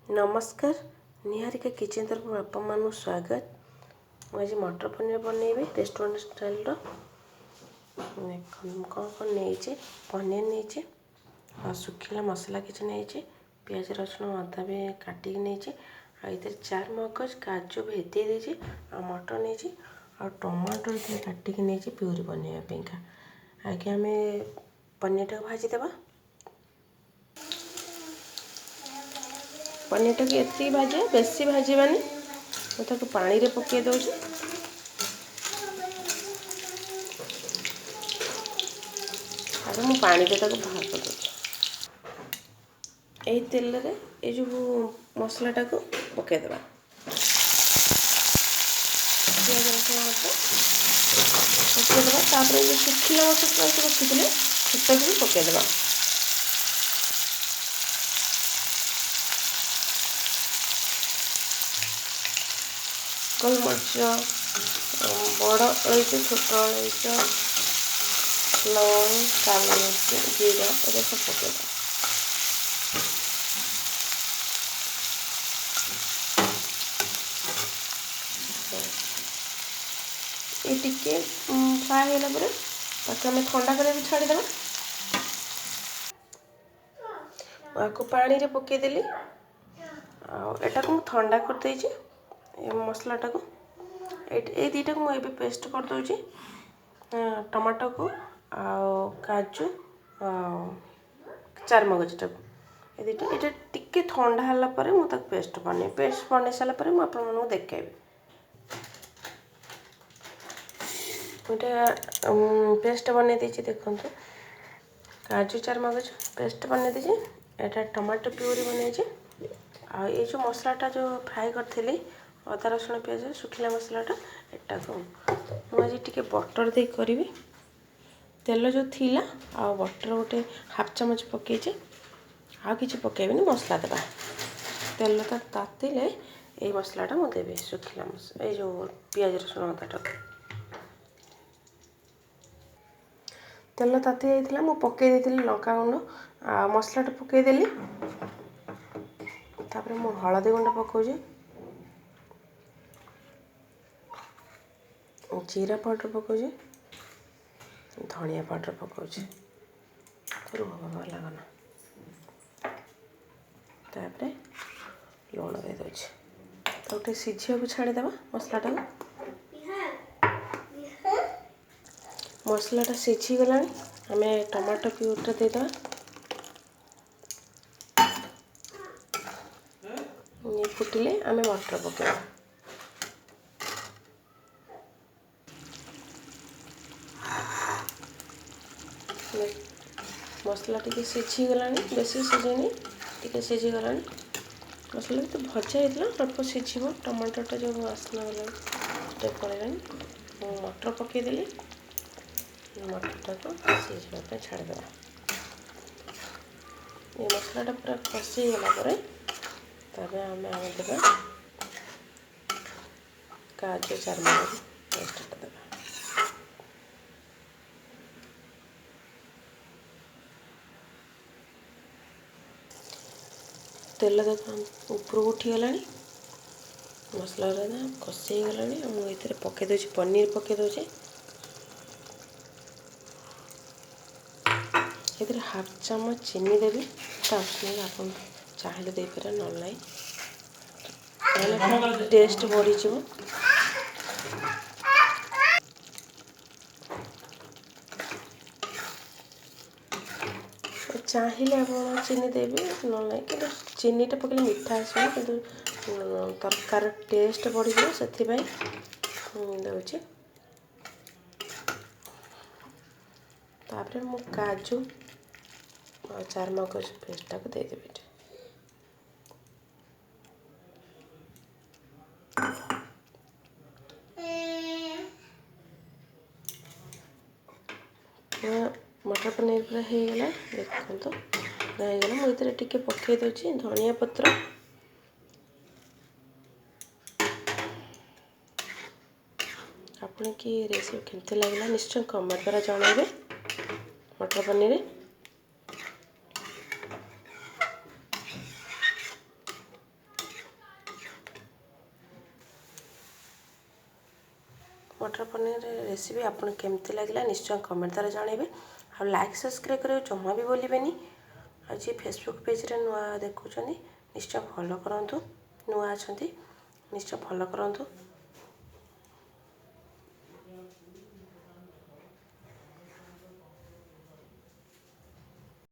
नमस्कार निहारिका किचन तरफ आपण स्वागत। मुझे मटर पनीर बनइबी रेस्टोरेंट स्टाइल कौन कौन नहीं पनीर नहीं और सुखिला मसला किसी नहीं पियाज रसुण अदा भी काटिक नहीं इधर चार मगज काजू भेदे देती मटर नहीं और टमाटर काटिक नहीं प्यूरी बनवाई आगे आम पनीर टाक भाजीदेवा। पनीर टाक ये भाजा बेसी भाजबानी मुझे पानी रे पकई दौर आगे मु पानी रे बाहर कर यही तेल रे ये जो मसला टाक पकईदेवा पियाज रसुण पकईदेवा तापर जो सुखिला मसला रखी से भी पकईदेवा। गोलमरीच बड़ अलैच छोट अलैच लवंग काली मिर्च जीरा ये सब पकईदेवा। ये टिके फ्राए होला परे ताकि हमें ठंडा कर छाड़ीदेवा। आपको पानी रे पकईदेली आटा को ठंडा कर देइछि मसलाटा को ये दुटा को मुझे पेस्ट कर दूची टमाटो को काजू चार मगजटा को ये दुटा ये टिके ठंडा होला परे मु तक पेस्ट बने सारा पर मुझे आपको देखेबी। पेस्ट बन देती देखो काजू चार मगज पेस्ट बन देती यहाँ टमाटो प्यूरी बनई ये जो मसलाटा जो फ्राए करी अदा रसुण पियाज सुखिला मसलाटा एटा को मुझे टी बटर दे करी तेल जो थिला आ बटर गोटे हाफ चामच पकईचे आ कि पकईबी मसला देवा तेल तातिले ये मसलाटा मुझे देवी सुखिला ये जो पियाज रसुण अदाटा तेल ताती जाइए मुझे पकई देती लंका गुंड मसलाटा पकईदेली तापर मु हलदी गुंड पकाउछी जीरा पाउडर पकाउछी धनिया पाउडर पकाउछी लगना तापर लुण दे दूची तो गोटे सीझा को छाड़ीदेवा मसलाटा मसलाटा सीझी गला आम टमाटो प्यूरटा देदेवा ये फुटिले आम मटर पकेଇବା मसला टी सीझी गला बेसी सीझेनी टी सीझी गला मसला तो भजा होता अल्प सीझ टमाटोटा जो आसना गला स्टेप पड़ेगा मटर पकईदेली मटरटा को सीझा छाड़देवा। ये मसलाटा पूरा कषी गला तबे आम देवा काजू चार मगज पेस्टटा देवा तेल देखो ऊपर उठीगला मसला कषी गला मुझे पकई दूसरी पनीर पकई दूचे ये हाफ चामच चीनी देवी ऑप्शनल आप चाहिए देपर ना टेस्ट बढ़ी चाहिए आप चीनी देवी ना कि चीनीटा पकड़े मीठा आसो कि तरकार टेस्ट बढ़ से दूची तापर मु काजू और चार मगज पेस्टा को देदेवी मटर पनीर पूरा होगला देखो तो होगला मुझे टी पकई दूची धनिया पत्र आपन की रेसिपी केमती लगला निश्चय कमेंट द्वारा जनइबे। मटर पनीर मटर पनीर रेसिपी आपन केमती लगे निश्चय कमेंट द्वारा जनइबे आ लाइक सब्सक्राइब करें जमा भी भूलें। आज फेसबुक पेज्रे नुआ देखुं निश्चय फॉलो करूँ नुआ अच्छा निश्चय फॉलो करूँ।